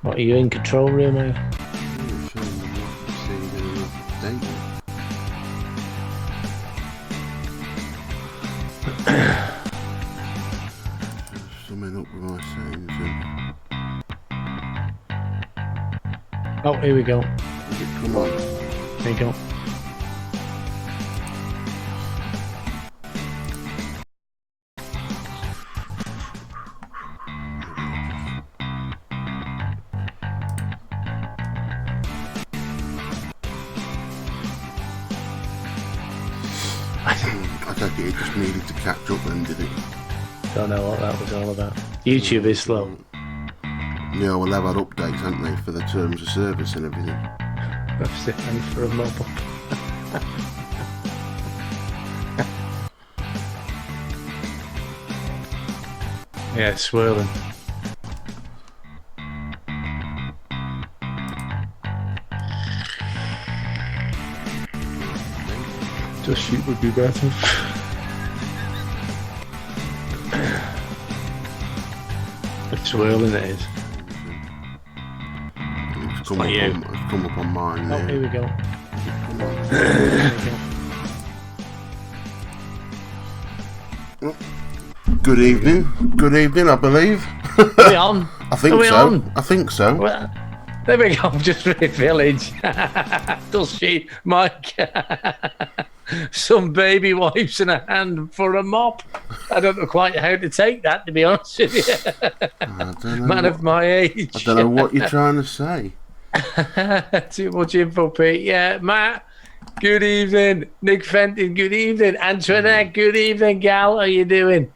What, are you in control room, are you? Summing up with my settings and... Oh, here we go. Come on. There you go. I take it just needed to catch up then, did it? Don't know what that was all about. YouTube is slow. Yeah, well, they've had updates, haven't they, for the terms of service and everything. That's it, and for a mobile. Yeah, it's swirling. Just shoot would be better. It's swirling, it is. It's come up on mine. Oh, here we go. Come on. Good evening. Good evening, I believe. Are we on? I think so. On? I think so. Well, there we go. Just for village. Does she, Mike? Some baby wipes in a hand for a mop. I don't know quite how to take that, to be honest with you. Man of my age. I don't know what you're trying to say. Too much info, Pete. Yeah, Matt, good evening. Nick Fenton, good evening. Antoinette, good evening, gal. How are you doing?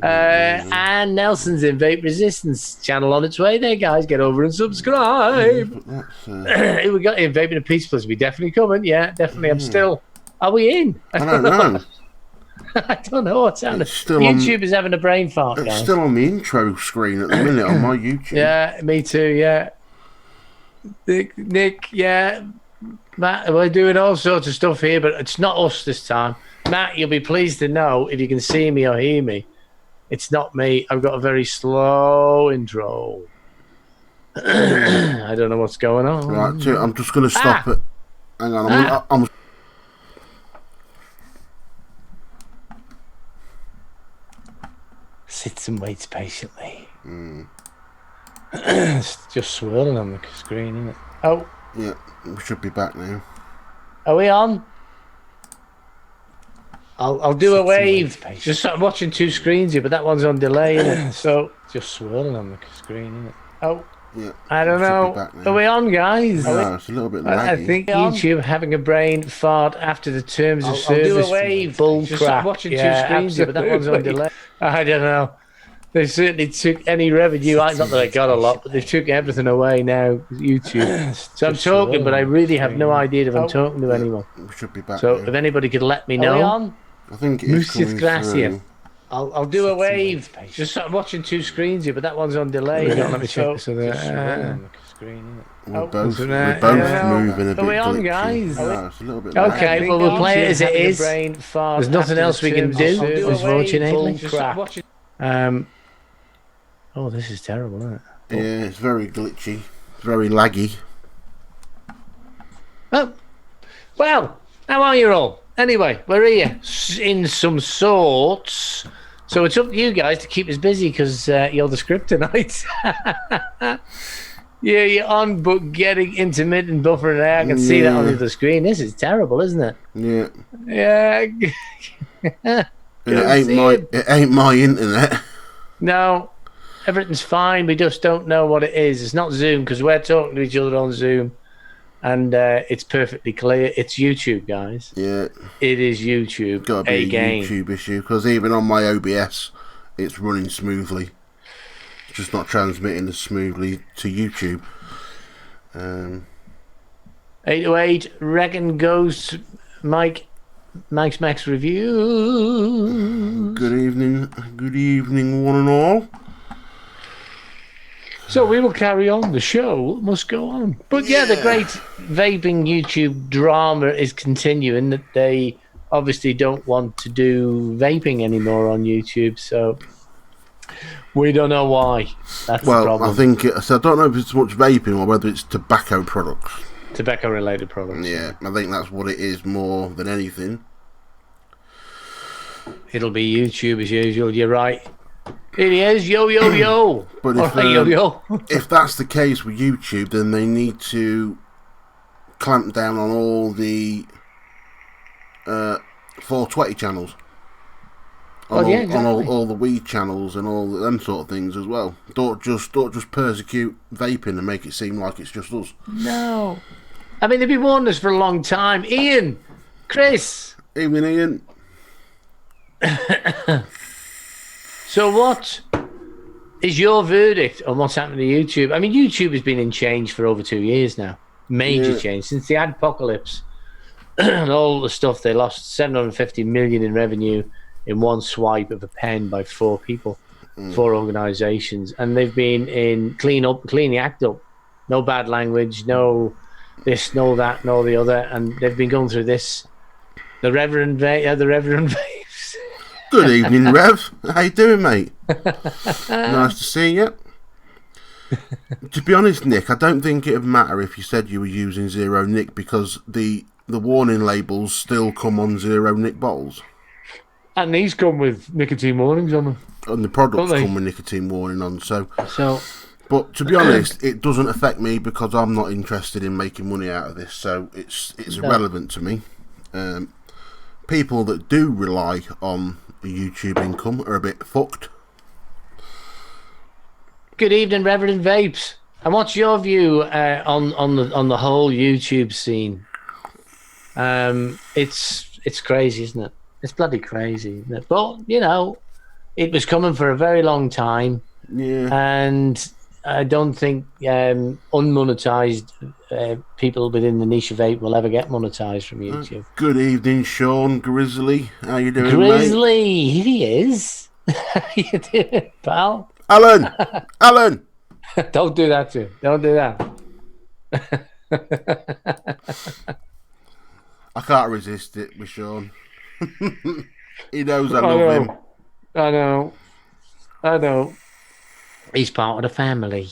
Anne Nelson's in Vape Resistance. Channel on its way there, guys. Get over and subscribe. We got in Vaping and Peace Plus. We definitely coming. Yeah, definitely. I'm still... Are we in? I don't know. I don't know what's happening. YouTube is having a brain fart, guys. It's still on the intro screen at the minute on my YouTube. Yeah, me too, yeah. Nick, yeah. Matt, we're doing all sorts of stuff here, but it's not us this time. Matt, you'll be pleased to know, if you can see me or hear me, it's not me. I've got a very slow intro. I don't know what's going on. Right, I'm just going to stop it. Hang on, I'm Sits and waits patiently. It's just swirling on the screen, isn't it? Oh. Yeah, we should be back now. Are we on? I'll do a wave. Just I'm watching two screens here, but that one's on delay, isn't it? So just swirling on the screen, isn't it? Oh. Yeah. I don't know. Are we on, guys? No, it's a little bit laggy. I think YouTube having a brain fart after the terms of service. I'll do a wave. Bull crap. I'm watching two screens here, but that one's on delay. I don't know. They certainly took any revenue. Not that I got a lot, but they took everything away now. YouTube. So I'm talking, but I really have no idea if I'm talking to anyone. We should be back. So now. if anybody could let me know. Are we on? I think it's coming through. I'll do a wave. Just I'm watching two screens here, but that one's on delay. Let me check. So we're both moving a bit. Are we on, guys? No, it's a little bit okay, well we'll play it as it is. There's nothing else we can do, unfortunately. Oh, this is terrible, isn't it? Yeah, it's very glitchy, very laggy. Oh, well, how are you all? Anyway, we're here in some sorts. So it's up to you guys to keep us busy because you're the script tonight. Yeah, you're on, but getting intermittent buffering there. I can see that on the other screen. This is terrible, isn't it? Yeah. Yeah. It ain't my internet. No, everything's fine. We just don't know what it is. It's not Zoom because we're talking to each other on Zoom. And it's perfectly clear. It's YouTube, guys. Yeah. It is YouTube. Got to be a YouTube issue because even on my OBS, it's running smoothly. It's just not transmitting as smoothly to YouTube. 808 Reckon Ghost Mike's Max Review. Good evening, one and all. So we will carry on. The show must go on. But yeah, the great vaping YouTube drama is continuing. That they obviously don't want to do vaping anymore on YouTube. So We don't know why. That's the Well, problem. I think so. I don't know if it's much vaping or whether it's tobacco products. Tobacco-related products. Yeah, I think that's what it is more than anything. It'll be YouTube as usual. You're right. It is yo yo yo. But All if right, yo yo. if that's the case with YouTube, then they need to clamp down on all the 420 channels. On, Yeah, all, exactly. on all the weed channels and all them sort of things as well. Don't just persecute vaping and make it seem like it's just us. No. I mean, they've been warning us for a long time. Ian, Chris. Evening, Ian. So what is your verdict on what's happening to YouTube? I mean, YouTube has been in change for over 2 years now. Major change. Since the adpocalypse and all the stuff, they lost 750 million in revenue in one swipe of a pen by 4 people, 4 organizations. And they've been in clean the act up. No bad language, no this, no that, no the other. And they've been going through this. The Reverend Vapes. Good evening, Rev. How you doing, mate? Nice to see you. To be honest, Nick, I don't think it'd matter if you said you were using zero nick because the warning labels still come on zero nick bottles. And these come with nicotine warnings on them. And the products come with nicotine warning on, so. But to be honest, it doesn't affect me because I'm not interested in making money out of this, so it's irrelevant to me. People that do rely on a YouTube income are a bit fucked. Good evening, Reverend Vapes. And what's your view on the whole YouTube scene? It's crazy, isn't it? It's bloody crazy, isn't it? But you know, it was coming for a very long time. Yeah. And I don't think unmonetized people within the niche of vape will ever get monetized from YouTube. Good evening, Sean Grizzly. How you doing, Grizzly, mate? he is. How you doing, pal? Alan! Alan! Don't do that to him. Don't do that. I can't resist it with Sean. He knows I love him. I know. He's part of the family.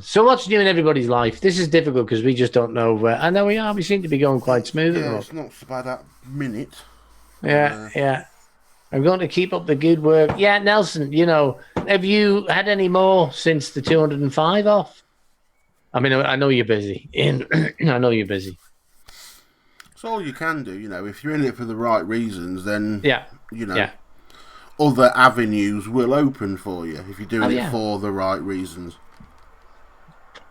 So what's new in everybody's life? This is difficult because we just don't know. I know we are. We seem to be going quite smooth. Yeah, it's not so bad at minute. Yeah. I'm going to keep up the good work. Yeah, Nelson, you know, have you had any more since the 205 off? I mean, I know you're busy. I know you're busy. It's all you can do, you know. If you're in it for the right reasons, then, you know. Yeah. Other avenues will open for you if you're doing it for the right reasons.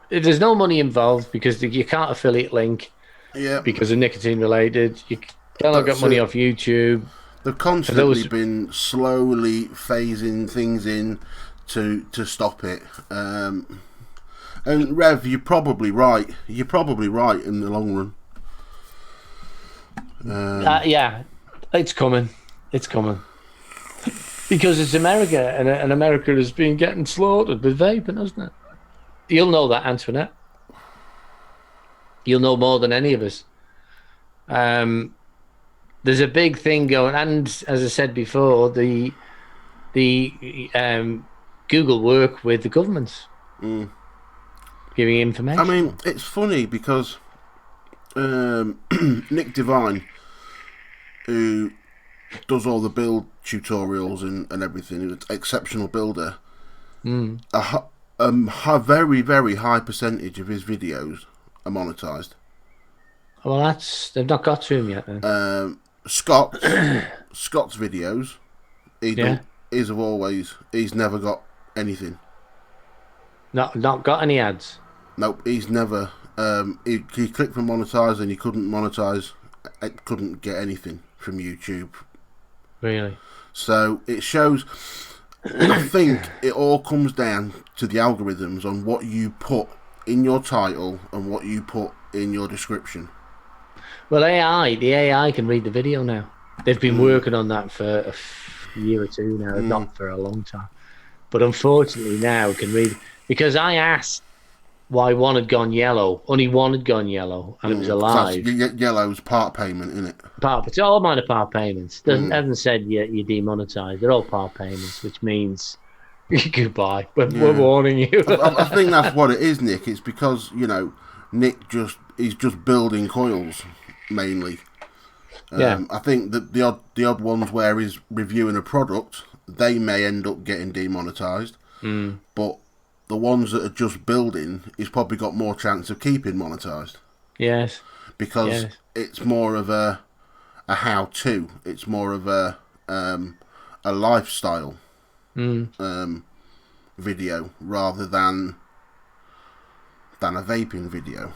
There's no money involved because you can't affiliate link. Yeah. Because of nicotine related. You cannot get money off YouTube. They've constantly been slowly phasing things in to stop it. And Rev, you're probably right. You're probably right in the long run. Yeah, it's coming. It's coming. Because it's America, and America has been getting slaughtered with vaping, hasn't it? You'll know that, Antoinette. You'll know more than any of us. There's a big thing going, and as I said before, the Google work with the governments, giving information. I mean, it's funny because Nick Devine, who does all the build tutorials and everything, he's an exceptional builder. A very, very high percentage of his videos are monetized. Well, they've not got to him yet. Then. Scott's videos, he's never got anything. Not got any ads. Nope, he's never. He clicked for monetize and he couldn't monetize. Couldn't get anything from YouTube. Really? So it shows. I think it all comes down to the algorithms on what you put in your title and what you put in your description. Well, the AI can read the video now. They've been working on that for a year or two now, not for a long time. But unfortunately now can read, because I asked why one had gone yellow. Only one had gone yellow, and it was alive. Yellow's part payment, isn't it? It's all minor part payments. Hasn't said you're demonetized. They're all part payments, which means goodbye. We're warning you. I think that's what it is, Nick. It's because Nick he's just building coils mainly. I think that the odd ones where he's reviewing a product, they may end up getting demonetized. But the ones that are just building, he's probably got more chance of keeping monetized. Yes. Because it's more of a how-to. It's more of a lifestyle video rather than a vaping video.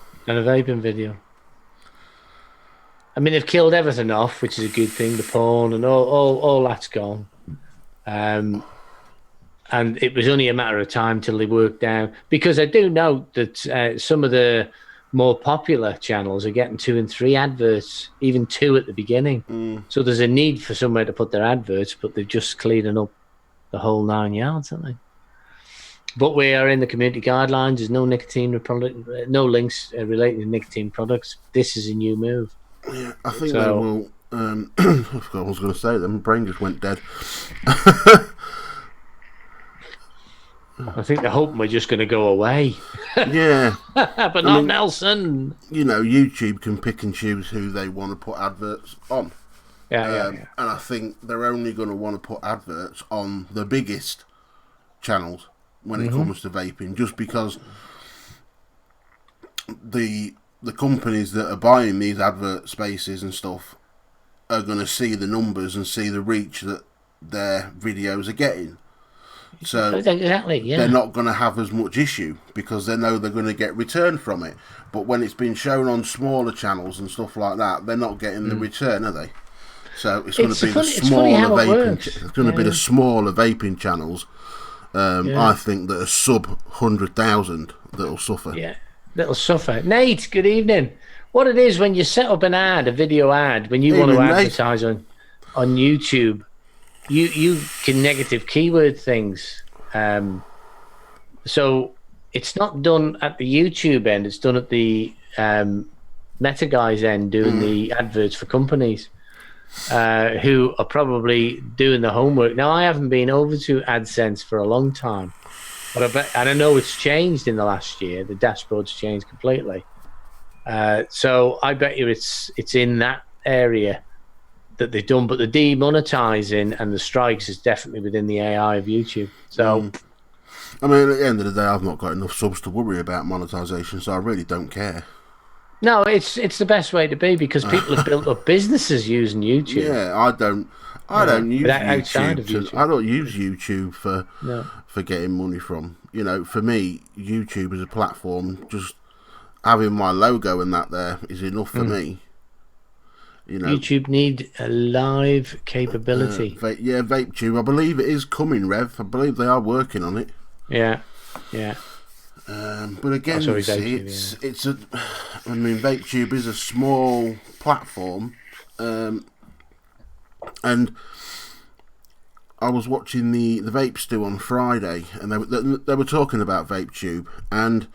I mean, they've killed everything off, which is a good thing. The porn and all that's gone. And it was only a matter of time till they worked down. Because I do know that some of the more popular channels are getting 2 and 3 adverts, even 2 at the beginning. So there's a need for somewhere to put their adverts, but they're just cleaning up the whole 9 yards, aren't they? But we are in the community guidelines. There's no no links relating to nicotine products. This is a new move. Yeah, I think they will. I forgot what I was going to say. Then my brain just went dead. I think they're hoping we're just going to go away. Yeah. But not Nelson. YouTube can pick and choose who they want to put adverts on. Yeah. And I think they're only going to want to put adverts on the biggest channels when it comes to vaping, just because the companies that are buying these advert spaces and stuff are going to see the numbers and see the reach that their videos are getting. So exactly, they're not going to have as much issue because they know they're going to get return from it. But when it's been shown on smaller channels and stuff like that, they're not getting the return, are they? So it's going to be the smaller vaping. It's going to be the smaller vaping channels. I think that are sub 100,000 that'll suffer. Yeah, that'll suffer. Nate, good evening. What it is when you set up a video ad, when you want to advertise on YouTube, you can negative keyword things. So it's not done at the YouTube end. It's done at the Meta guys end, doing the adverts for companies who are probably doing the homework. Now, I haven't been over to AdSense for a long time, but I know it's changed in the last year. The dashboard's changed completely. So I bet you it's in that area that they've done, but the demonetizing and the strikes is definitely within the AI of YouTube. So, I mean, at the end of the day, I've not got enough subs to worry about monetization, so I really don't care. No, it's the best way to be because people have built up businesses using YouTube. Yeah, I don't use YouTube. I don't use YouTube for getting money from. For me, YouTube is a platform. Just having my logo and that there is enough for me. YouTube need a live capability. VapeTube. I believe it is coming, Rev. I believe they are working on it. Yeah. But again, you see, VapeTube is a small platform, and I was watching the Vape Stew on Friday, and they were talking about VapeTube, and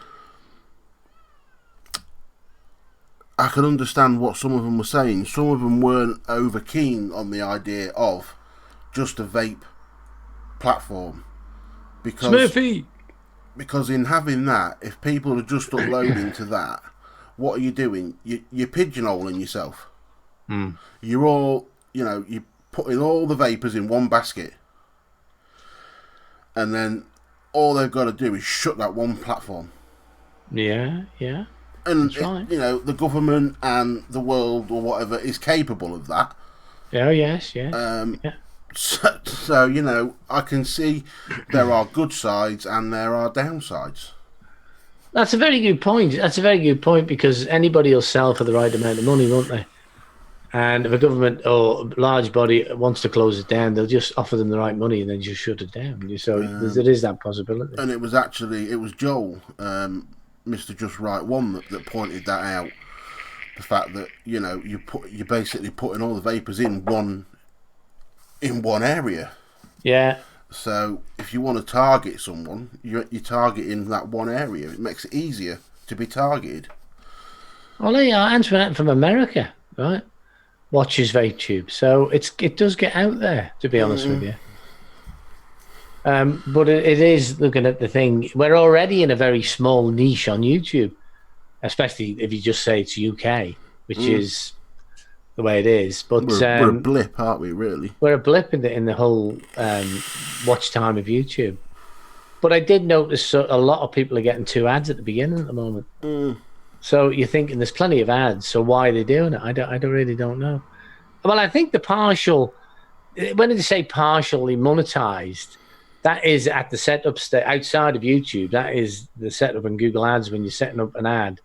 I can understand what some of them were saying. Some of them weren't over keen on the idea of just a vape platform because Smurfy. Because in having that, if people are just uploading to that, what are you doing? You're pigeonholing yourself. You're all, you're putting all the vapors in one basket, and then all they've got to do is shut that one platform. Yeah. And that's right. The government and the world or whatever is capable of that. Oh yes. So I can see there are good sides and there are downsides. That's a very good point. Because anybody will sell for the right amount of money, won't they? And if a government or large body wants to close it down, they'll just offer them the right money and then just shut it down. So there is that possibility. And it was Joel, Mr. Just Right One, that pointed that out. The fact that you're basically putting all the vapors in one area. Yeah. So if you want to target someone, you're targeting that one area. It makes it easier to be targeted. Well, there you are. Antoinette from America, right? Watches VapeTube, so it does get out there. To be honest with you, but it is looking at the thing. We're already in a very small niche on YouTube, especially if you just say it's UK, which is the way it is. But we're a blip, aren't we? Really, we're a blip in the whole watch time of YouTube. But I did notice a lot of people are getting 2 ads at the beginning at the moment. So you're thinking there's plenty of ads. So why are they doing it? I really don't know. Well, I think the partial. When they say partially monetized, that is at the setup state outside of YouTube. That is the setup in Google Ads when you're setting up an ad.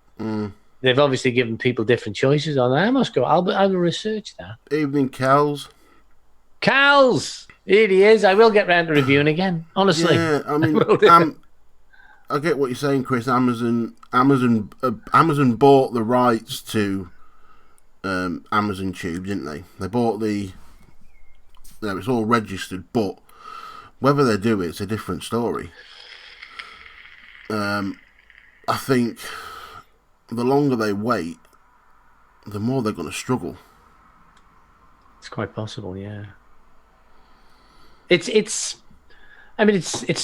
They've obviously given people different choices on that. I must go. I will research that. Evening, Cals. Cals, here he is. I will get round to reviewing again. Honestly, yeah. I mean, I get what you're saying, Chris. Amazon bought the rights to Amazon Tube, didn't they? They bought the. It's all registered, but whether they do it's a different story. I think the longer they wait, the more they're going to struggle. It's quite possible, yeah. It's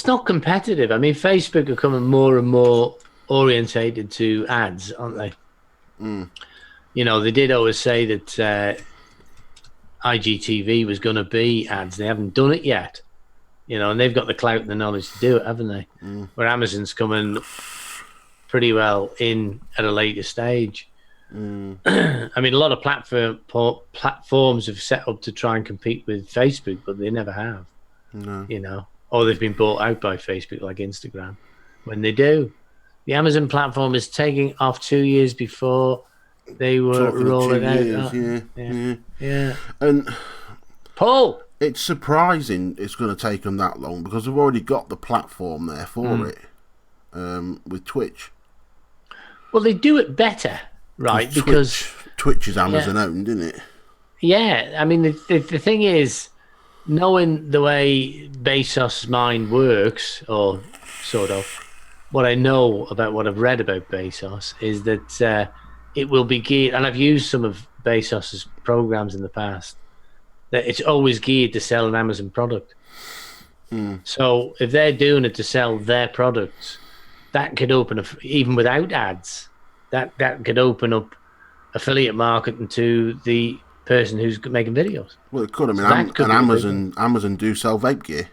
not competitive. I mean, Facebook are becoming more and more orientated to ads, aren't they? You know, they did always say that IGTV was going to be ads. They haven't done it yet. You know, and they've got the clout and the knowledge to do it, haven't they? Where Amazon's coming pretty well in at a later stage. I mean, a lot of platforms have set up to try and compete with Facebook, but they never have. No. You know, or they've been bought out by Facebook, like Instagram. When they do, the Amazon platform is taking off 2 years before they were rolling out. Yeah. And Paul, it's surprising it's going to take them that long because they've already got the platform there for it with Twitch. Well, they do it better, right? Because Twitch is Amazon owned, isn't it? Yeah, I mean, the thing is, knowing the way Bezos' mind works, or sort of, what I know about what I've read about Bezos is that it will be geared, and I've used some of Bezos' programs in the past, that it's always geared to sell an Amazon product. So if they're doing it to sell their products, that could open, even without ads, that could open up affiliate marketing to the person who's making videos. Well, it could. I mean, Amazon do sell vape gear.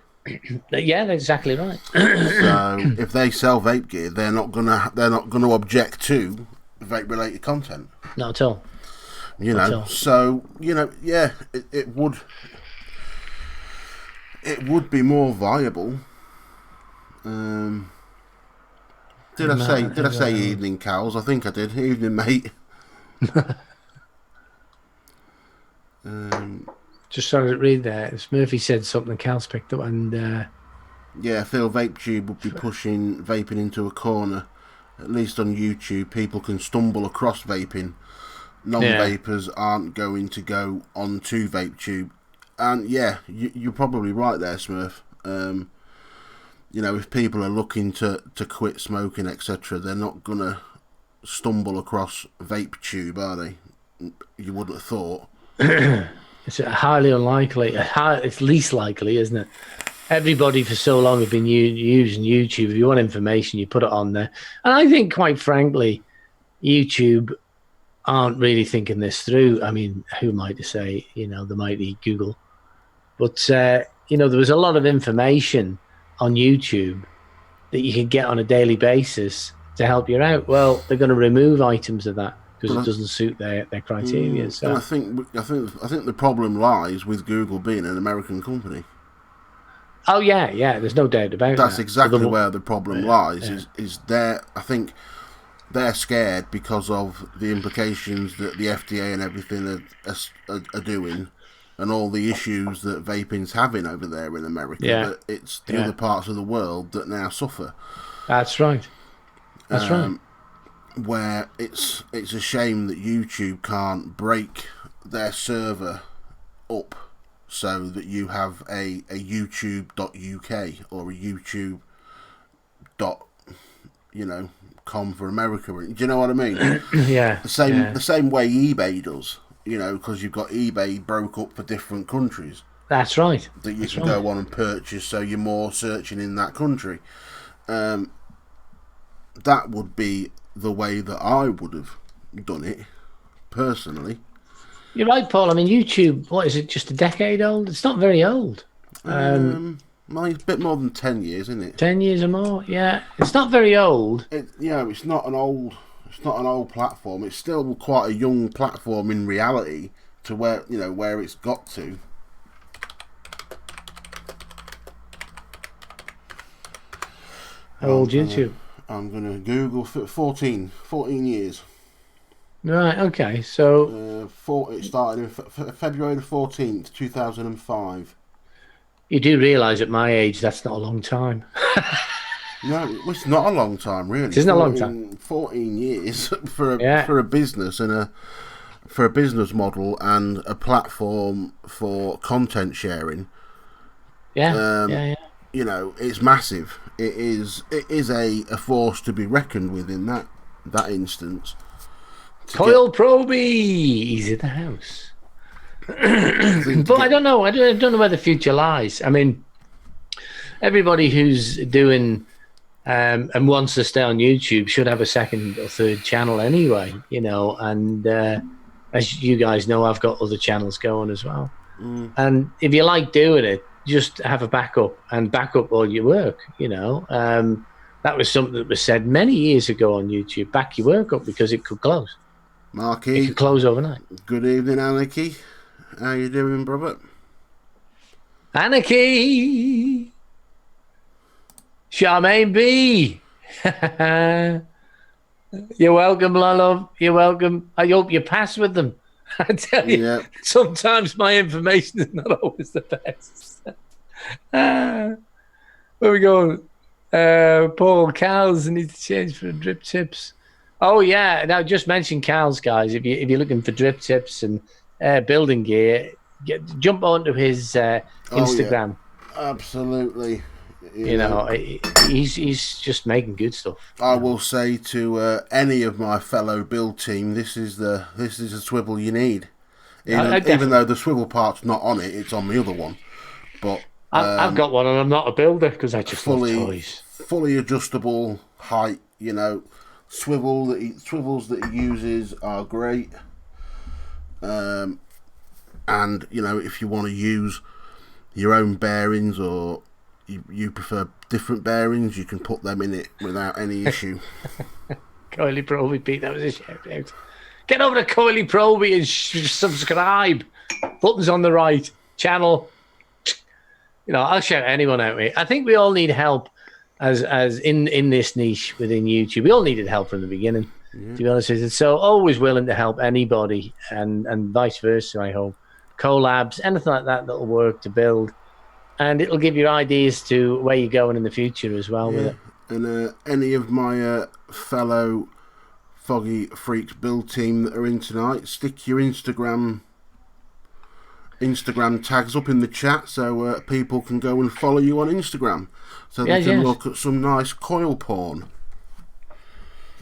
Yeah, that's exactly right. So if they sell vape gear, they're not gonna object to vape related content. Not at all. You know, so yeah, it would be more viable. Did I say evening, Cows? I think I did. Evening, mate. Just trying to read there. Smurfy said something Cal's picked up, and yeah, I feel VapeTube would be pushing vaping into a corner. At least on YouTube, people can stumble across vaping. Non-vapers aren't going to go onto VapeTube. And yeah, you're probably right there, Smurf. If people are looking to quit smoking, etc., they're not gonna stumble across VapeTube, are they? You wouldn't have thought. It's highly unlikely. It's least likely, isn't it? Everybody for so long have been using YouTube. If you want information, you put it on there. And I think, quite frankly, YouTube aren't really thinking this through. I mean, who am I to say? The mighty Google. But, there was a lot of information on YouTube that you can get on a daily basis to help you out. Well, they're going to remove items of that because it doesn't suit their criteria. So and I think the problem lies with Google being an American company. Oh yeah, there's no doubt about that. That's exactly where the problem lies. Is there? I think they're scared because of the implications that the FDA and everything are doing, and all the issues that vaping's having over there in America. Yeah. That it's the other parts of the world that now suffer. That's right. That's right. Where it's a shame that YouTube can't break their server up so that you have a YouTube.uk or a YouTube dot, com for America. Do you know what I mean? Yeah. The same way eBay does, because you've got eBay broke up for different countries. That's right. That you can go on and purchase, so you're more searching in that country. That would be the way that I would have done it, personally. You're right, Paul. I mean, YouTube, what is it, just a decade old? It's not very old. Well, it's a bit more than 10 years, isn't it? 10 years or more, yeah. It's not very old. It's not an old platform. It's still quite a young platform in reality to where it's got to. How old YouTube? I'm going to Google 14 years. Right, okay. So it started in February the 14th, 2005. You do realise at my age that's not a long time. No, it's not a long time, really. It isn't a long time. 14 years for a business and for a business model and a platform for content sharing. Yeah. It's massive. It is a force to be reckoned with in that instance. Coil Proby, he's in the house. But I don't know. I don't know where the future lies. I mean, everybody who's doing and wants to stay on YouTube should have a second or third channel anyway, and as you guys know, I've got other channels going as well. And if you like doing it, just have a backup and back up all your work, that was something that was said many years ago on YouTube. Back your work up because it could close. Marky, it could close overnight. Good evening, Anarchy. How you doing, brother? Anarchy! Charmaine B! You're welcome, love. You're welcome. I hope you pass with them. I tell you, sometimes my information is not always the best. Where we going? Paul, cows need to change for drip tips. Oh, yeah. Now, just mention cows, guys. If you're looking for drip tips and building gear, jump onto his Instagram. Yeah. Absolutely. He's just making good stuff. I will say to any of my fellow build team, this is a swivel you need. Even though the swivel part's not on it, it's on the other one. But I've got one, and I'm not a builder because I just love toys. Fully adjustable height. Swivels that he uses are great. And if you want to use your own bearings or you prefer different bearings, you can put them in it without any issue. Coily Proby, Pete, that was a shout out. Get over to Coily Proby and subscribe. Buttons on the right. Channel. I'll shout anyone out, mate. I think we all need help as in this niche within YouTube. We all needed help from the beginning, to be honest with you. So always willing to help anybody and vice versa, I hope. Collabs, anything like that that'll work to build. And it'll give you ideas to where you're going in the future as well with it. And any of my fellow Foggy Freaks build team that are in tonight, stick your Instagram tags up in the chat so people can go and follow you on Instagram so they can look at some nice coil porn.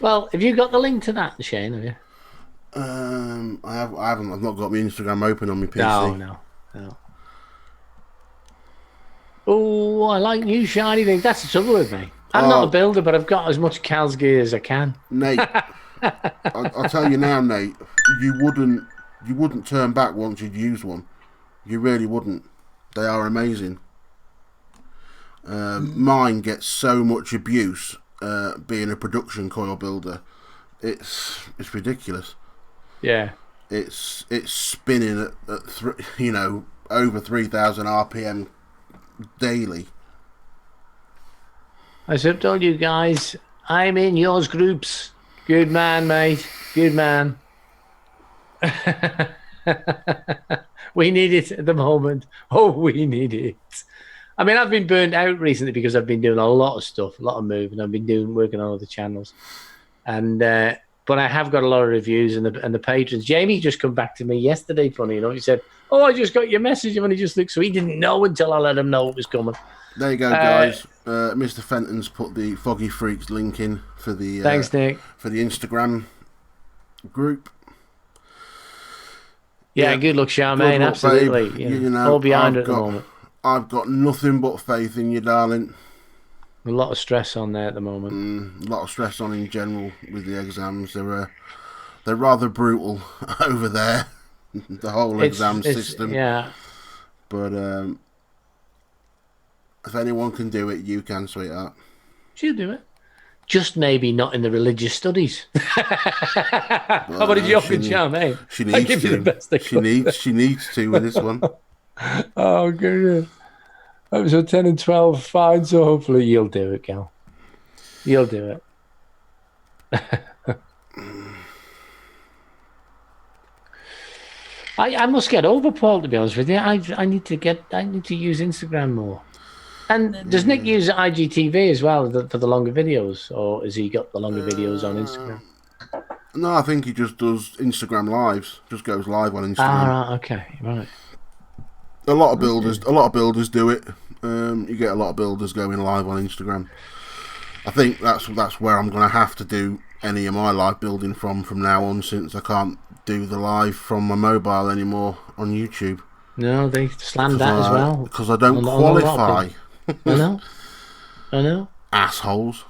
Well, have you got the link to that, Shane? Have you? I haven't. I've not got my Instagram open on my PC. No. Oh, I like new shiny things. That's the trouble with me. I'm not a builder, but I've got as much Cal's gear as I can. Nate, I'll tell you now, Nate. You wouldn't turn back once you'd used one. You really wouldn't. They are amazing. Mine gets so much abuse being a production coil builder. It's ridiculous. Yeah. It's spinning at over 3,000 RPM daily. I have told you guys, I'm in yours groups. Good man, mate. Good man. We need it at the moment. Oh, we need it. I mean, I've been burned out recently because I've been doing a lot of stuff, a lot of moving. I've been working on other channels. And But I have got a lot of reviews and the patrons. Jamie just come back to me yesterday, funny enough. He said, "Oh, I just got your message." And he just looked, so he didn't know until I let him know it was coming. There you go, guys. Mr. Fenton's put the Foggy Freaks link in for the thanks, Nick, for the Instagram group. Yeah, good luck, Charmaine. Absolutely, you know, all behind her at the moment. I've got nothing but faith in you, darling. A lot of stress on there at the moment. A lot of stress on in general with the exams. They're rather brutal over there. The whole exam system. Yeah. But if anyone can do it, you can, sweetheart. She'll do it. Just maybe not in the religious studies. How about a joke and Charmaine? She needs to. You the best she needs to with this one. Oh, goodness. Episode 10 and 12, fine, so hopefully you'll do it, Gal. You'll do it. I must get over Paul, to be honest with you. I need to use Instagram more. And does Nick use IGTV as well for the longer videos, or has he got the longer videos on Instagram? No, I think he just does Instagram lives. Just goes live on Instagram. Ah, right, okay, right. A lot of builders do it. You get a lot of builders going live on Instagram. I think that's where I'm going to have to do any of my live building from now on, since I can't do the live from my mobile anymore on YouTube. No, they slammed that as well. Because I don't qualify. I know. Assholes.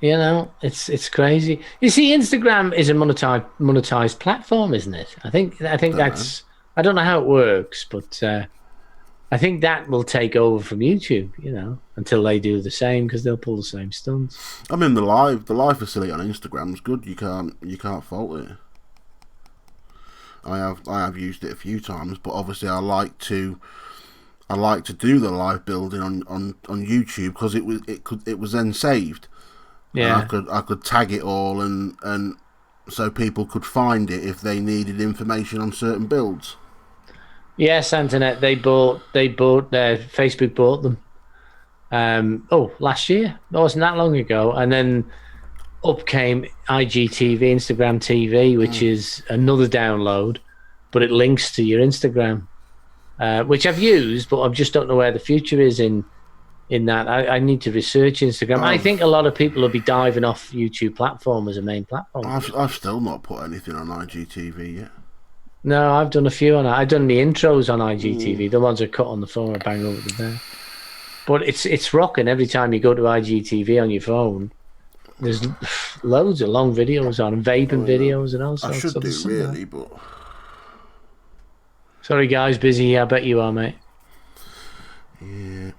You know, it's crazy. You see, Instagram is a monetized platform, isn't it? I think that's. I don't know how it works, but I think that will take over from YouTube. You know, until they do the same, because they'll pull the same stunts. I mean, the live facility on Instagram is good. You can't fault it. I have used it a few times, but obviously I like to do the live building on YouTube, because it was then saved. Yeah, and I could tag it all and so people could find it if they needed information on certain builds. Yes, Antoinette, they bought Facebook bought them. Last year. That wasn't that long ago. And then up came IGTV, Instagram TV, which is another download, but it links to your Instagram, which I've used, but I just don't know where the future is in that. I need to research Instagram. I think a lot of people will be diving off YouTube platform as a main platform. I've still not put anything on IGTV yet. No, I've done a few on it. I've done the intros on IGTV. The ones I cut on the phone or bang over there. But it's rocking every time you go to IGTV on your phone. There's loads of long videos on, vaping videos and all sorts. I should do really, but sorry guys, busy. I bet you are, mate. Yeah.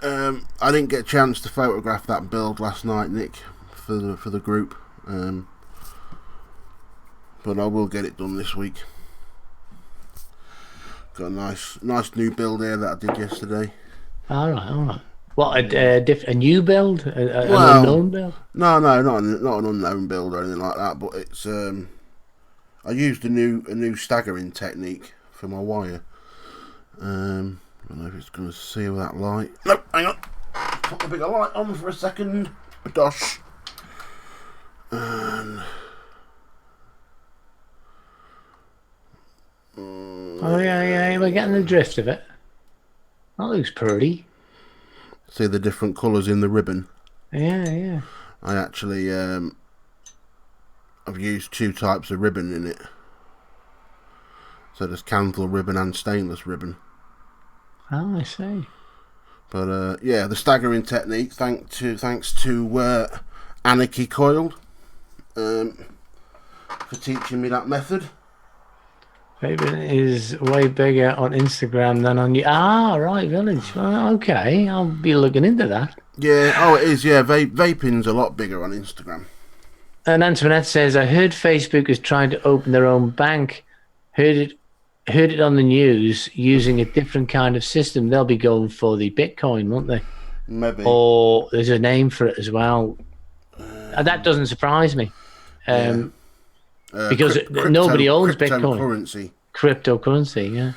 I didn't get a chance to photograph that build last night, Nick, for the group. But I will get it done this week. Got a nice new build here that I did yesterday. All right. What, a new build? An unknown build? No, not an unknown build or anything like that. But it's I used a new staggering technique for my wire. I don't know if it's going to seal that light. No, hang on. Put the bigger light on for a second. Dosh. And yeah, we're getting the drift of it. That looks pretty. See the different colours in the ribbon? Yeah. I actually I've used two types of ribbon in it. So there's candle ribbon and stainless ribbon. Oh, I see. But yeah, the staggering technique, thanks to Anarchy Coiled for teaching me that method. Vaping is way bigger on Instagram than on you. Ah, right, Village. Okay, I'll be looking into that. Yeah, it is. Yeah, vaping's a lot bigger on Instagram. And Antoinette says, I heard Facebook is trying to open their own bank. Heard it on the news using a different kind of system. They'll be going for the Bitcoin, won't they? Maybe. Or there's a name for it as well. That doesn't surprise me. Because nobody owns Bitcoin. Cryptocurrency. Cryptocurrency, yeah.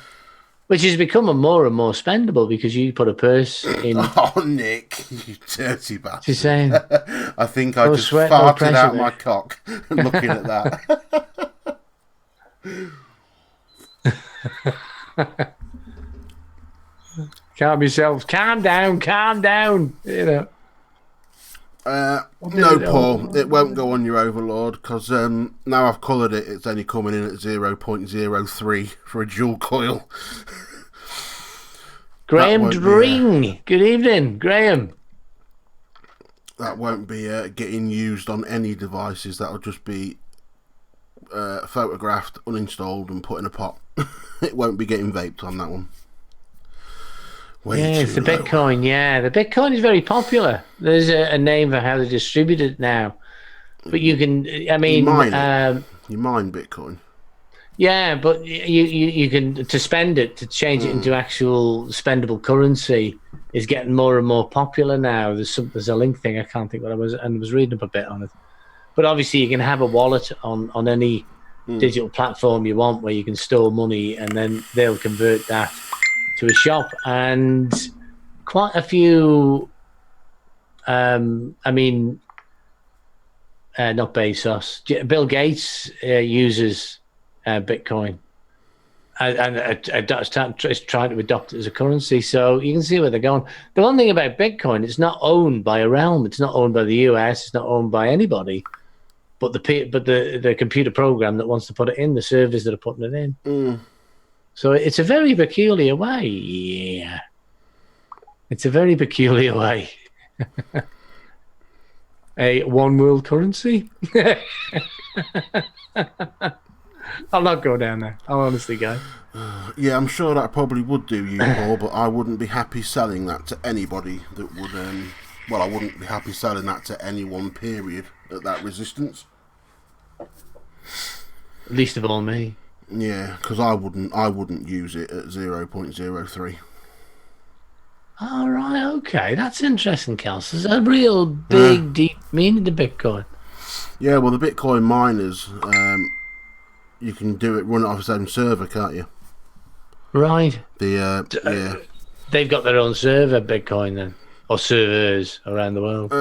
Which has become more and more spendable because you put a purse in. Oh, Nick, you dirty bastard. She's saying, I think I just farted out my cock looking at that. Calm yourselves. Calm down. You know. No, Paul, it won't go on your Overlord because now I've coloured it, it's only coming in at 0.03 for a dual coil. Graham Ring. Good evening, Graham. That won't be getting used on any devices. That'll just be photographed, uninstalled, and put in a pot. It won't be getting vaped on that one. It's the Bitcoin. Yeah, the Bitcoin is very popular. There's a name for how they distribute it now, but you can. I mean, you mine Bitcoin. Yeah, but you can to spend it, to change it into actual spendable currency is getting more and more popular now. There's a link thing, I can't think what I was reading up a bit on it. But obviously you can have a wallet on any digital platform you want where you can store money, and then they'll convert that to a shop. And quite a few not Bezos, Bill Gates uses Bitcoin, and is trying to adopt it as a currency. So you can see where they're going. The one thing about Bitcoin, it's not owned by a realm. It's not owned by the US. It's not owned by anybody. But the computer program that wants to put it in, the servers that are putting it in. So it's a very peculiar way. Yeah, it's a very peculiar way. A one world currency. I'll not go down there. I'll honestly go. Yeah, I'm sure that probably would do you, Paul, but I wouldn't be happy selling that to anybody that would. I wouldn't be happy selling that to any one period at that resistance. Least of all me. Yeah, because I wouldn't use it at 0.03. All right, okay, that's interesting, Cal. There's a real big, deep meaning to Bitcoin. Yeah, well, the Bitcoin miners, you can do it, run it off its own server, can't you? Right. Yeah. They've got their own server, Bitcoin, then, or servers around the world.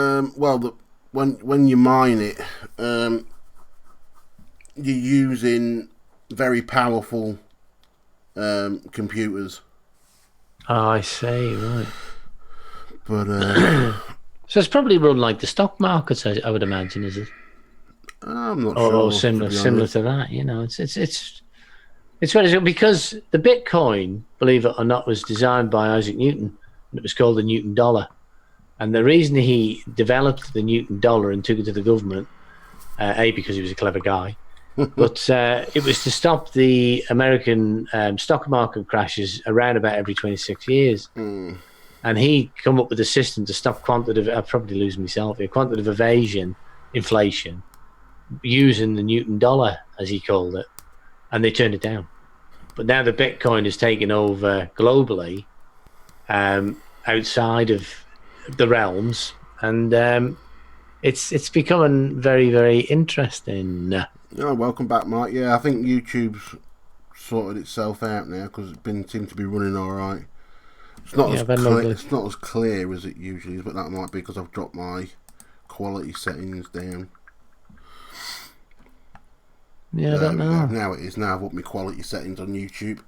When you mine it, you're using very powerful computers. Oh, I see, right. But so it's probably run like the stock markets, I would imagine, is it? I'm not sure. Or similar to that, you know. It's very, because the Bitcoin, believe it or not, was designed by Isaac Newton, and it was called the Newton dollar. And the reason he developed the Newton dollar and took it to the government, because he was a clever guy, but it was to stop the American stock market crashes around about every 26 years. And he come up with a system to stop quantitative, I'll probably lose myself here, quantitative evasion, inflation, using the Newton dollar, as he called it. And they turned it down. But now the Bitcoin has taken over globally, outside of the realms, and it's becoming very, very interesting. Oh, welcome back, Mike. Yeah, I think YouTube's sorted itself out now because it's seemed to be running all right. It's not it's not as clear as it usually is, but that might be because I've dropped my quality settings down. Yeah, I don't know. Now it is. Now I've upped my quality settings on YouTube.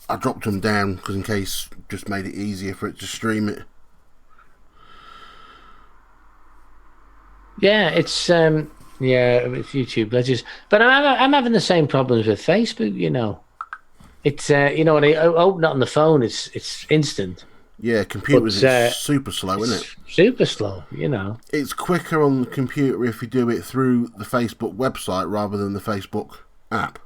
I dropped them down because in case, just made it easier for it to stream it. Yeah, it's YouTube glitches, but I'm having the same problems with Facebook. You know, it's when I open it on the phone, it's instant. Yeah, computers is super slow, isn't it? Super slow, you know. It's quicker on the computer if you do it through the Facebook website rather than the Facebook app.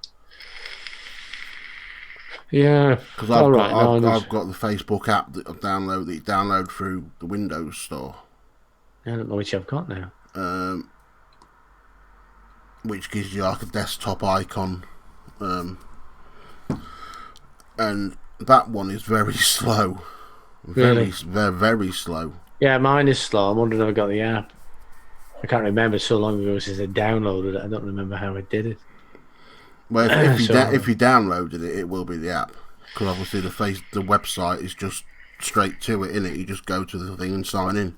Yeah, because I've got the Facebook app that I download through the Windows Store. I don't know which I've got now. Which gives you like a desktop icon, and that one is very slow. Very slow. Yeah, mine is slow. I'm wondering if I got the app. I can't remember, so long ago since I downloaded it. I don't remember how I did it. Well, if you downloaded it, it will be the app. Because obviously the website is just straight to it, isn't it? You just go to the thing and sign in.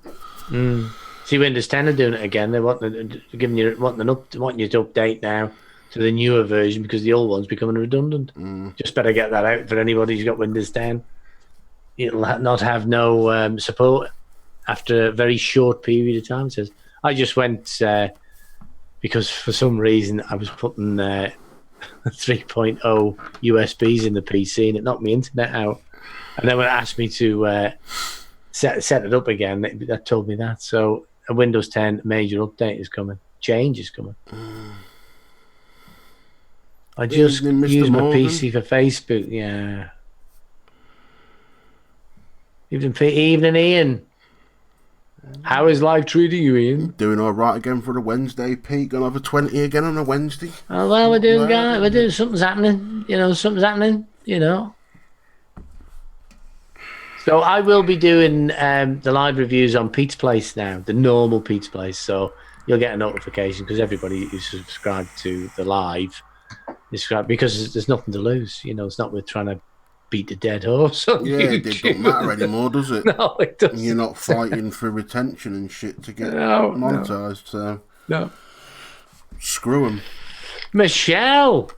See, Windows 10 are doing it again. They want wanting you to update now to the newer version because the old one's becoming redundant. Just better get that out for anybody who's got Windows 10. It'll not have no support after a very short period of time. It says I just went because for some reason I was putting 3.0 USBs in the PC and it knocked my internet out. And then when it asked me to set it up again, that told me that. So a Windows 10 major update is coming. Change is coming. I just use my PC for Facebook. Yeah. Evening, Ian. How is life treating you, Ian? Doing all right again for a Wednesday, Pete. Gonna have a 20 again on a Wednesday. Oh, well, we're doing, guys. We're doing something's happening. Something's happening. So I will be doing the live reviews on Pete's Place now, the normal Pete's Place. So you'll get a notification because everybody who's subscribed to the live is subscribed because there's nothing to lose. It's not with trying to beat the dead horse on YouTube. It don't matter anymore, does it? No, it doesn't. You're not fighting for retention and shit to get monetized. So screw them. Michelle,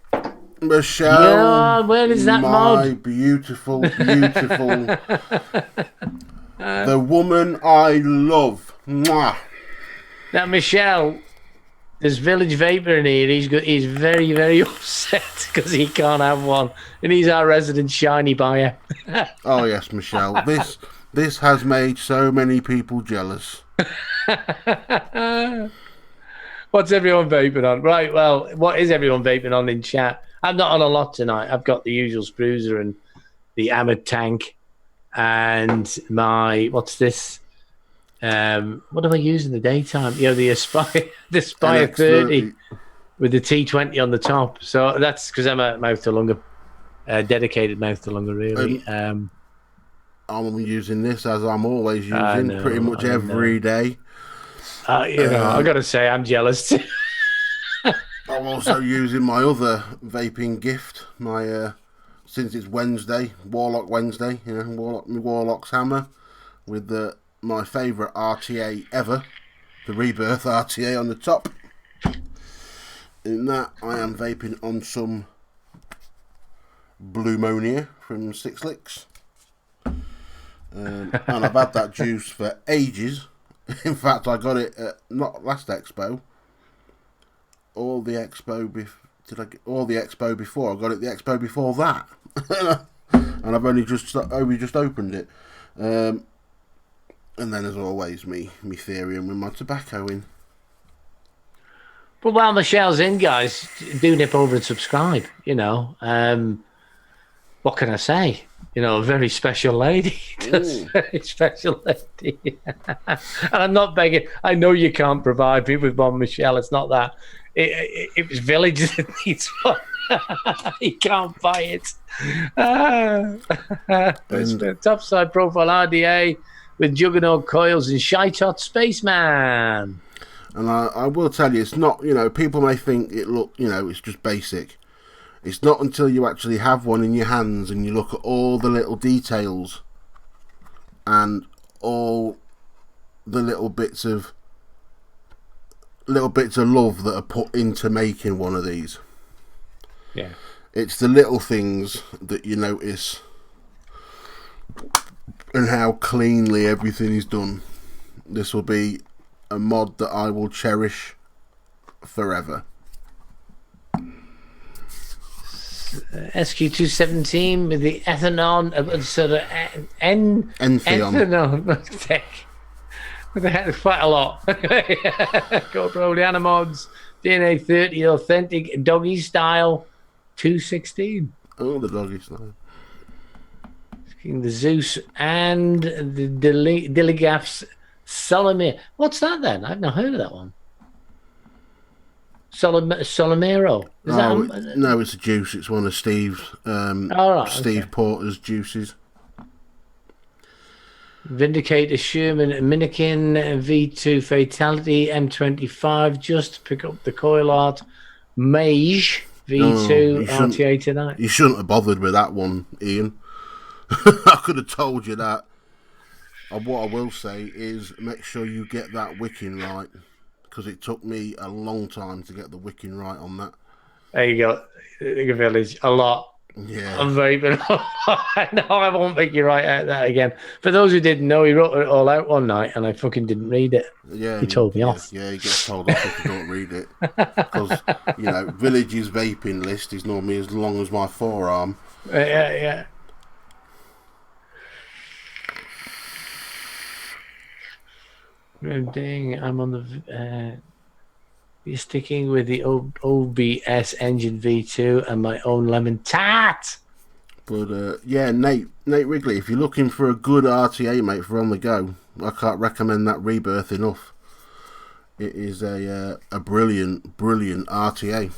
yeah, where is that my mod? beautiful the woman I love. Mwah. Now, Michelle, there's Village Vapor in here. He's very, very upset because he can't have one, and he's our resident shiny buyer. Oh yes, Michelle. This has made so many people jealous. What's everyone vaping on? Right. Well, what is everyone vaping on in chat? I'm not on a lot tonight. I've got the usual Spruzer and the Amid tank, and my what's this? What do I use in the daytime? The Aspire, the Aspire 30 with the T20 on the top. So that's because I'm a mouth to longer, dedicated mouth to longer, really. I'm using this as I'm always using, pretty much every day. I got to say, I'm jealous too. I'm also using my other vaping gift, my since it's Wednesday, Warlock Wednesday, Warlock's hammer with my favourite RTA ever, the Rebirth RTA on the top. In that, I am vaping on some Blue Monia from Six Licks. And I've had that juice for ages. In fact, I got it at not last Expo. All the Expo before. I got it the Expo before that, and I've only just opened it. And then, as always, me Ethereum with my tobacco in. But while Michelle's in, guys, do nip over and subscribe. What can I say? A very special lady. Very special lady. And I'm not begging. I know you can't provide me with one, Michelle. It's not that. It was Village that needs one. You can't buy it. Topside profile RDA with Juggernaut coils and Shy-Tot Spaceman. And I will tell you, it's not, people may think it's just basic. It's not until you actually have one in your hands and you look at all the little details and all the little bits of love that are put into making one of these. Yeah. It's the little things that you notice and how cleanly everything is done. This will be a mod that I will cherish forever. SQ217 with the ethanol, sort of ethanol tech. Quite a lot. GoPro, the Animods, DNA 30, authentic doggy style 216. Oh, the doggy style. The Zeus and the Dilligaff's Solomir. What's that then? I've not heard of that one. Solomero. No, it's a juice. It's one of Steve's Porter's juices. Vindicator, Sherman, Minikin, V2 Fatality, M25, just to pick up the coil art. Mage V2 RTA tonight. You shouldn't have bothered with that one, Ian. I could have told you that. And what I will say is make sure you get that wicking right, because it took me a long time to get the wicking right on that. There you go. The village, a lot. Yeah. I'm vaping. No, I won't make you write out that again. For those who didn't know, he wrote it all out one night, and I fucking didn't read it. Yeah, he told me off. Yeah, he gets told off if you don't read it. Because, Village's vaping list is normally as long as my forearm. Yeah. Dang, I'm on the... you're sticking with the OBS engine V2 and my own lemon tart. But, Nate Wrigley, if you're looking for a good RTA, mate, for on the go, I can't recommend that Rebirth enough. It is a brilliant RTA.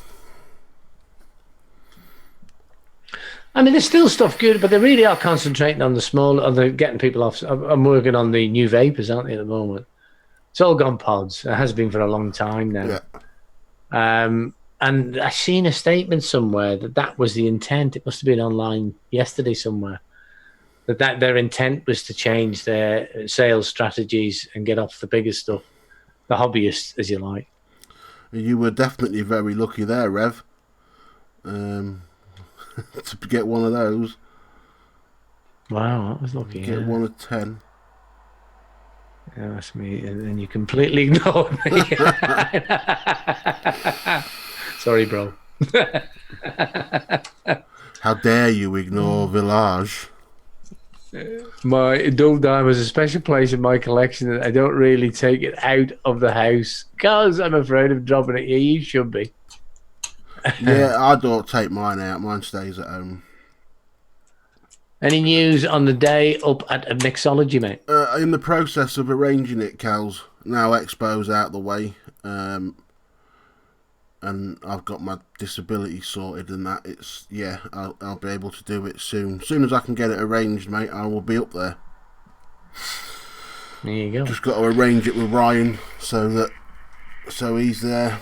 I mean, there's still stuff good, but they really are concentrating on the getting people off. I'm working on the new vapors, aren't they, at the moment? It's all gone pods. It has been for a long time now. Yeah. And I seen a statement somewhere that was the intent. It must have been online yesterday somewhere. That their intent was to change their sales strategies and get off the bigger stuff, the hobbyists, as you like. You were definitely very lucky there, Rev, to get one of those. Wow, that was lucky. Get one of 10. Yeah, that's me, and you completely ignored me. Sorry, bro. How dare you ignore Village? My Dove was a special place in my collection, and I don't really take it out of the house because I'm afraid of dropping it. Yeah, you should be. Yeah, I don't take mine out. Mine stays at home. Any news on the day up at a mixology, mate? In the process of arranging it, Cal's. Now Expo's out the way. And I've got my disability sorted and that. I'll be able to do it soon. As soon as I can get it arranged, mate, I will be up there. There you go. Just got to arrange it with Ryan so he's there.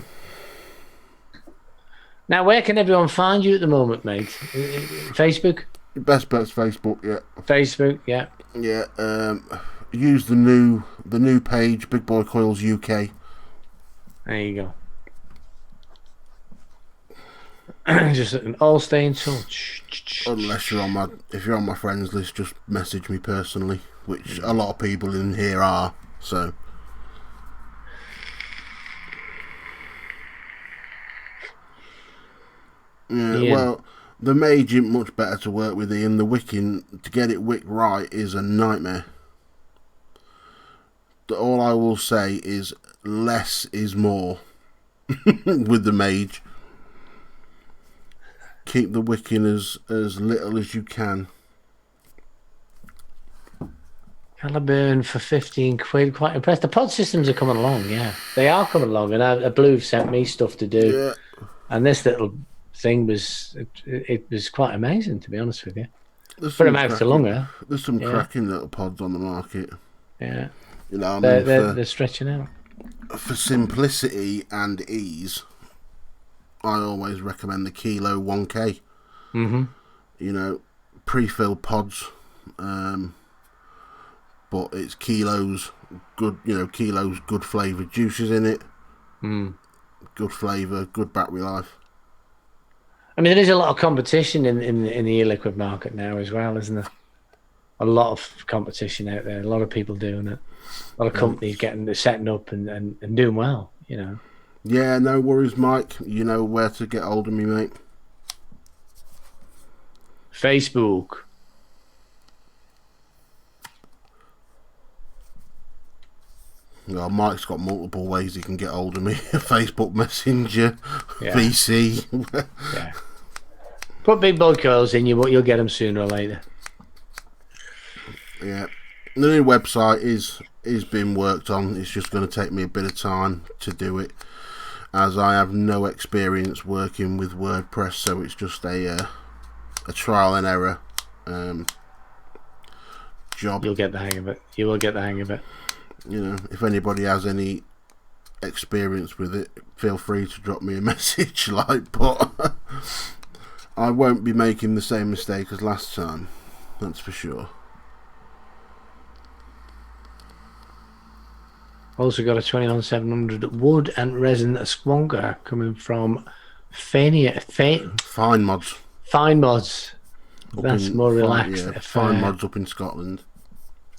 Now, where can everyone find you at the moment, mate? Facebook? Best bet's Facebook, yeah. Facebook, yeah. Yeah. Use the new page, Big Boy Coils UK. There you go. Just all stay in touch. Unless if you're on my friends list, just message me personally, which a lot of people in here are. So. Yeah. Well, the mage isn't much better to work with, Ian. The wicking, to get it wicked right, is a nightmare. All I will say is less is more with the mage. Keep the wicking as little as you can. Caliburn for 15 quid. Quite impressed. The pod systems are coming along, yeah. They are coming along, and Blue sent me stuff to do. Yeah. And this little thing was quite amazing, to be honest with you. For a mouth to longer. There's some cracking little pods on the market. Yeah. They're stretching out. For simplicity and ease, I always recommend the Kilo 1K. Mm-hmm. Pre-filled pods, but it's kilos good. Kilos good flavoured juices in it. Good flavour, good battery life. I mean, there is a lot of competition in the e-liquid market now as well, isn't there? A lot of competition out there. A lot of people doing it. A lot of companies setting up and doing well. Yeah, no worries, Mike. You know where to get hold of me, mate. Facebook. Well, Mike's got multiple ways he can get hold of me. Facebook Messenger, VC. Yeah. Put Big Boy Coils in you'll get them sooner or later. Yeah. The new website is being worked on. It's just going to take me a bit of time to do it, as I have no experience working with WordPress, so it's just a trial and error job. You'll get the hang of it. You will get the hang of it. If anybody has any experience with it, feel free to drop me a message. But I won't be making the same mistake as last time. That's for sure. Also got a 21700 wood and resin squonker coming from Fine Mods. Fine Mods. That's more relaxed. Yeah, Fine Mods up in Scotland.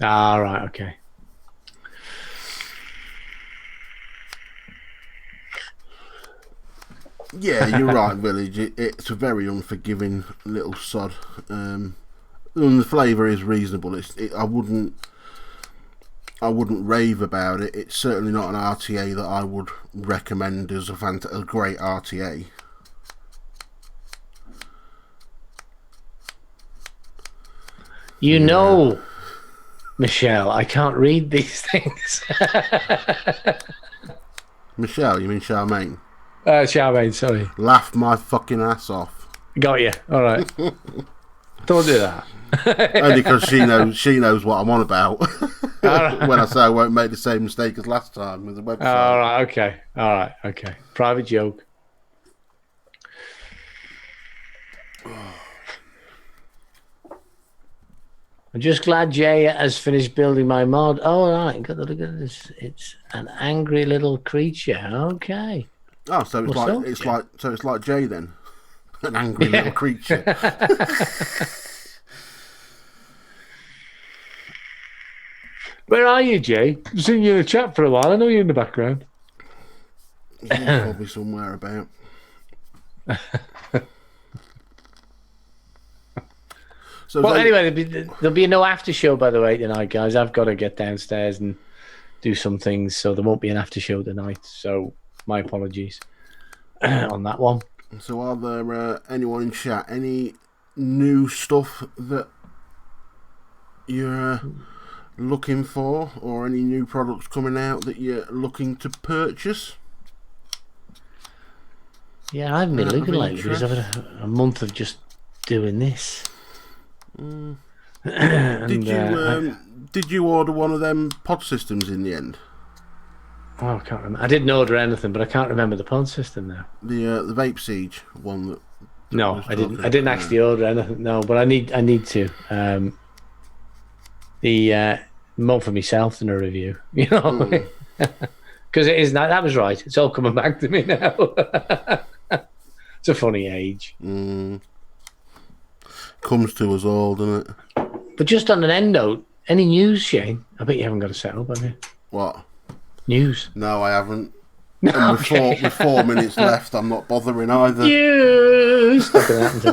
Ah, right, okay. Yeah, you're right, Village. It's a very unforgiving little sod. And the flavour is reasonable. I wouldn't rave about it. It's certainly not an RTA that I would recommend as a great RTA. You know, Michelle, I can't read these things. Michelle, you mean Charmaine? Charmaine, sorry. Laugh my fucking ass off. Got you. All right. Don't do that. Only because she knows what I'm on about. When I say I won't make the same mistake as last time with the website. All right. Okay. All right. Okay. Private joke. I'm just glad Jay has finished building my mod. Oh, all right. Got to look at this. It's an angry little creature. Okay. Oh, so it's like Jay then, an angry little creature. Where are you, Jay? I've seen you in the chat for a while. I know you're in the background. He's probably somewhere about. Well, anyway, there'll be no after show, by the way, tonight, guys. I've got to get downstairs and do some things, so there won't be an after show tonight. So my apologies on that one. So are there anyone in chat, any new stuff that you're looking for, or any new products coming out that you're looking to purchase? Yeah, I haven't been looking lately because I've had a month of just doing this. Did you order one of them pod systems in the end? Oh, I can't remember. I didn't order anything, but I can't remember the pod system now. The Vape Siege one that no, I didn't. I didn't actually order anything. No, but I need to. More for myself than a review, you know, because it is that was right. It's all coming back to me now. It's a funny age. Comes to us all, doesn't it? But just on an end note, any news, Shane? I bet you haven't got a set up, have you? What? News? No, I haven't. And with 4 minutes left, I'm not bothering either. News! Not going to happen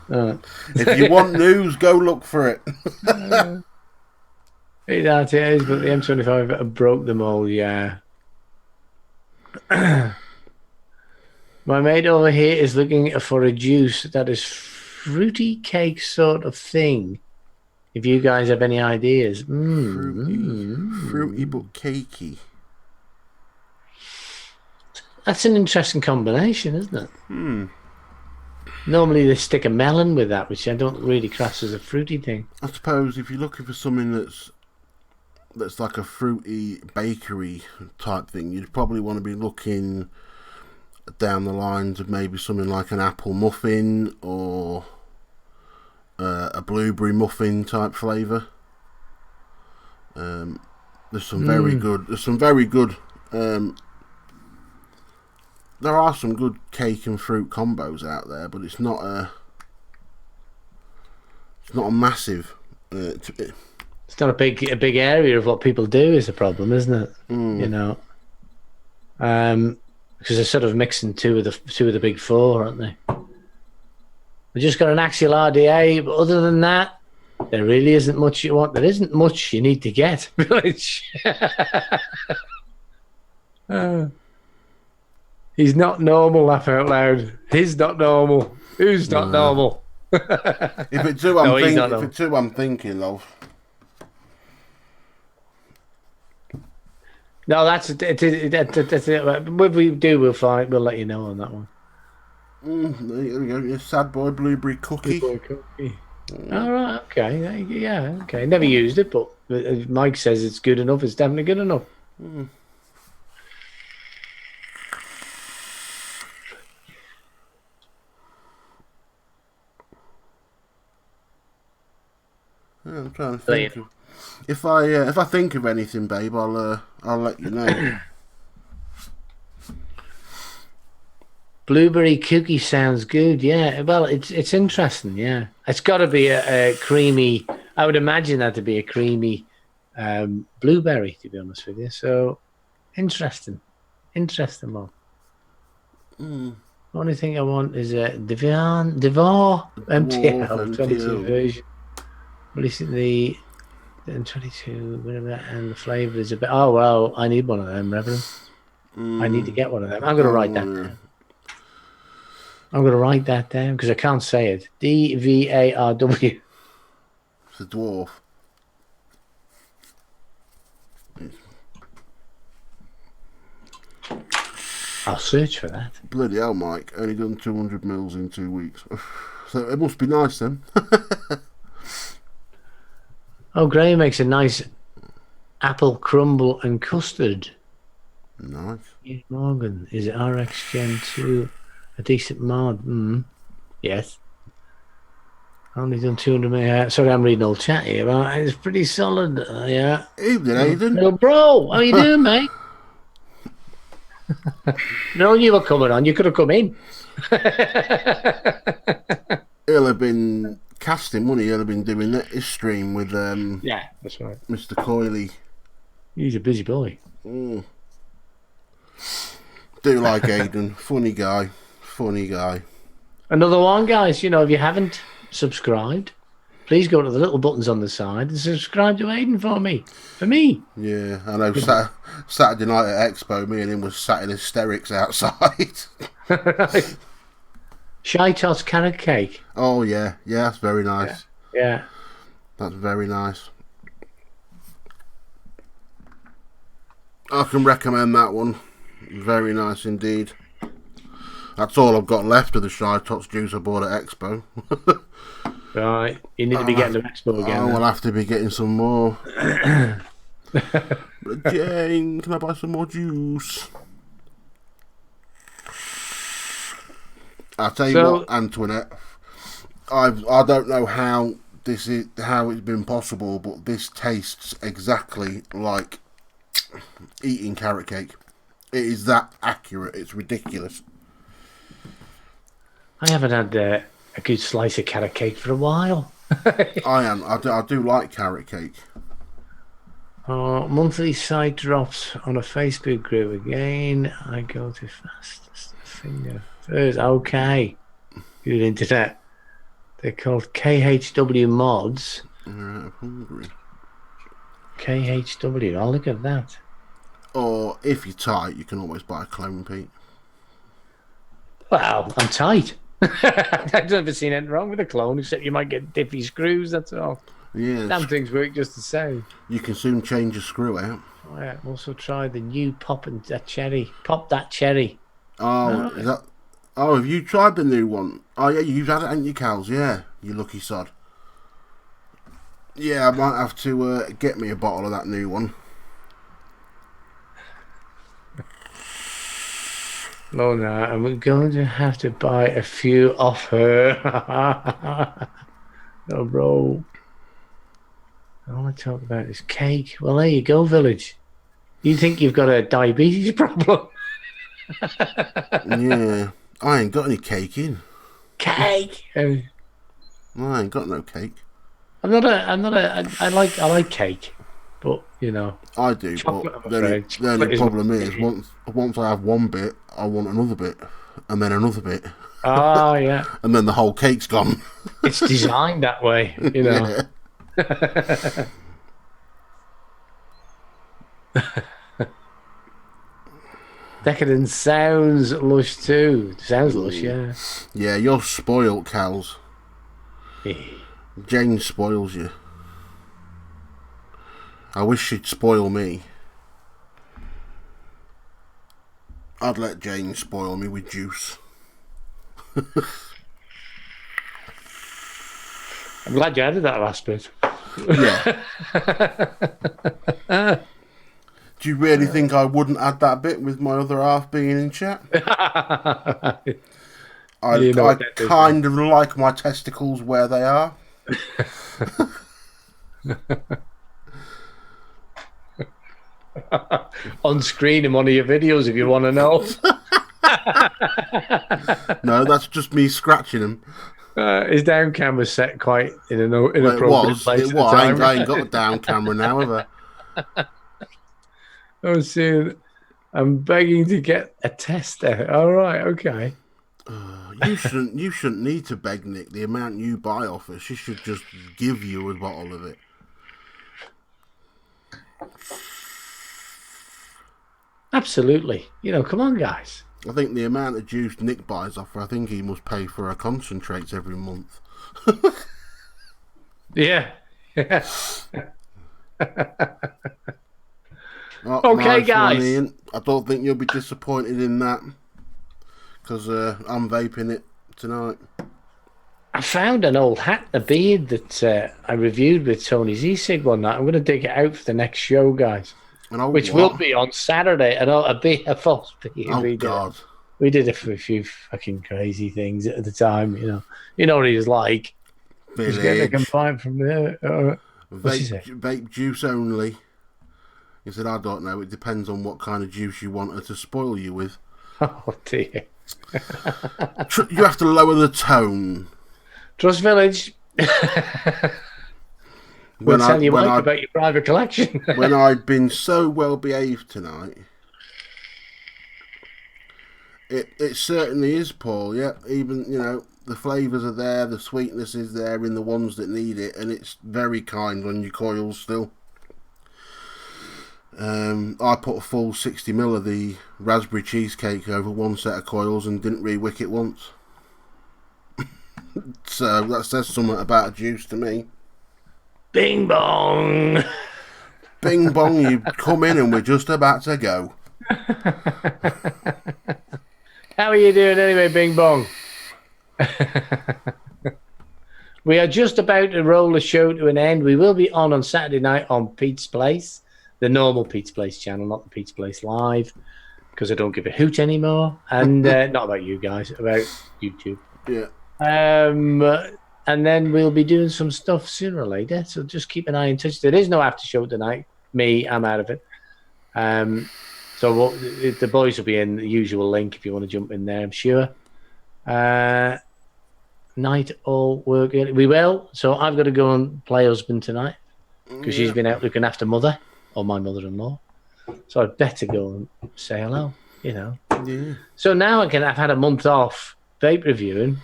tonight. If you want news, go look for it. It's RTAs, but the M25 broke them all, yeah. My mate over here is looking for a juice that is fruity cake sort of thing. If you guys have any ideas. Fruity but cakey. That's an interesting combination, isn't it? Normally they stick a melon with that, which I don't really class as a fruity thing. I suppose if you're looking for something that's like a fruity bakery type thing, you'd probably want to be looking down the lines of maybe something like an apple muffin or a blueberry muffin type flavour. There's some very good. There are some good cake and fruit combos out there, but it's not a massive. It's not a big area of what people do is the problem, isn't it? You know, because they're sort of mixing two of the big four, aren't they? They just got an axial RDA, but other than that, there really isn't much you want. There isn't much you need to get, Village. He's not normal, laugh out loud. He's not normal. Who's not normal? If it's who I'm thinking of. No, that's it. What we do, we'll let you know on that one. There we go. Your sad boy blueberry cookie. All right. Okay. Yeah. Okay. Never used it, but Mike says it's good enough. It's definitely good enough. I'm trying to think. If I think of anything, babe, I'll let you know. Blueberry cookie sounds good. Yeah, well, it's interesting. Yeah, it's got to be a creamy. I would imagine that to be a creamy blueberry. To be honest with you, so interesting one. Only thing I want is a Devar MTL 22 version. Releasing the 22, whatever, and the flavour is a bit. Oh well, I need one of them, Reverend. I need to get one of them. I'm going to write that down. I'm going to write that down because I can't say it. DVARW. It's a dwarf. I'll search for that. Bloody hell, Mike. Only done 200 mils in 2 weeks. So it must be nice then. Oh, Graham makes a nice apple crumble and custard. Nice. Morgan, is it RX Gen 2? A decent mod? Yes. Only done 200 mil. Sorry, I'm reading all chat here, but it's pretty solid. Yeah. Evening, Aidan. Well, bro, how you doing, mate? No, you were coming on. You could have come in. He'll have been casting money. He'll have been doing his stream with yeah, that's right, Mr. Coyley. He's a busy boy. Do like Aidan. Funny guy. Another one, guys. You know, if you haven't subscribed, please go to the little buttons on the side and subscribe to Aidan for me. Yeah, I know. Saturday night at Expo, me and him was sat in hysterics outside. Shy Tots carrot cake. Oh yeah, that's very nice. Yeah, that's very nice. I can recommend that one. Very nice indeed. That's all I've got left of the Shy Tots juice I bought at Expo. Right, you need to be getting to Expo again. I will have to be getting some more. Jane, can I buy some more juice? I'll tell you what, Antoinette. I don't know how it's been possible, but this tastes exactly like eating carrot cake. It is that accurate. It's ridiculous. I haven't had a good slice of carrot cake for a while. I do like carrot cake. Monthly side drops on a Facebook group. Again, I go to fastest finger first. Okay. Good internet. They're called KHW mods. I'm hungry. KHW. I'll look at that. Or if you're tight, you can always buy a clone, Pete. Well, I'm tight. I've never seen anything wrong with a clone, except you might get diffy screws, that's all. Yeah. Damn things work just the same. You can soon change a screw out. Oh, yeah. Also try the new Pop That Cherry. Pop That Cherry. Oh, is that... Oh, have you tried the new one? Oh, yeah, you've had it, haven't you, Cals? Yeah, you lucky sod. Yeah, I might have to get me a bottle of that new one. No, I'm going to have to buy a few off her. No, bro. I want to talk about this cake. Well, there you go, Village. You think you've got a diabetes problem? Yeah, I ain't got any cake in. Cake. I ain't got no cake. I like cake, but you know. I do, but the only problem is once I have one bit, I want another bit, and then another bit. Oh yeah. And then the whole cake's gone. It's designed that way, you know. Yeah. Decadence sounds lush too. Sounds lush, yeah. Yeah, you're spoilt, Cals. Jane spoils you. I wish she'd spoil me. I'd let Jane spoil me with juice. I'm glad you added that last bit. Yeah. Do you really think I wouldn't add that bit with my other half being in chat? I kind of like my testicles where they are. On screen in one of your videos, if you want to know. No, that's just me scratching him. His down camera's set quite in an inappropriate place. It was. I ain't got a down camera now, have I? I'm seeing. I'm begging to get a tester. All right, okay. You shouldn't need to beg, Nick. The amount you buy off her, she should just give you a bottle of it. Absolutely. Come on, guys. I think the amount of juice Nick buys off her, I think he must pay for her concentrates every month. Yeah. Okay, nice guys. One, Ian. I don't think you'll be disappointed in that, because I'm vaping it tonight. I found an old hat and a beard that I reviewed with Tony's e-cig one night. I'm going to dig it out for the next show, guys. Which will be on Saturday. And a false beard. Oh, God. We did it for a few fucking crazy things at the time, You know what he was like. He's getting a complaint from there. Vape juice only. He said, I don't know. It depends on what kind of juice you want her to spoil you with. Oh, dear. You have to lower the tone. Trust Village. We'll tell you about your private collection. When I'd been so well behaved tonight, it certainly is, Paul. Yeah, even the flavours are there, the sweetness is there in the ones that need it, and it's very kind on your coils still. I put a full 60ml of the raspberry cheesecake over one set of coils and didn't re-wick it once. So that says something about a juice to me. Bing bong. Bing bong, you come in and we're just about to go. How are you doing anyway, Bing bong? We are just about to roll the show to an end. We will be on Saturday night on Pete's Place, the normal Pete's Place channel, not the Pete's Place Live, because I don't give a hoot anymore. And not about you guys, about YouTube. Yeah. And then we'll be doing some stuff sooner or later. So just keep an eye in touch. There is no after show tonight. I'm out of it. So the boys will be in the usual link if you want to jump in there, I'm sure. Night all work. We will. So I've got to go and play husband tonight because she's been out looking after mother or my mother-in-law. So I'd better go and say hello, Yeah. So now I've had a month off vape reviewing.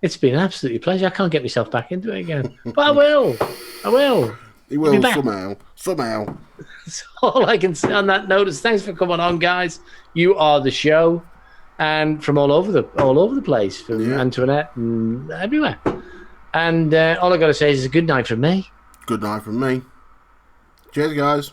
It's been an absolutely pleasure. I can't get myself back into it again. But I will. You will somehow. That's all I can say on that note is thanks for coming on, guys. You are the show. And from all over the place, from Antoinette and everywhere. And all I got to say is a good night from me. Good night from me. Cheers, guys.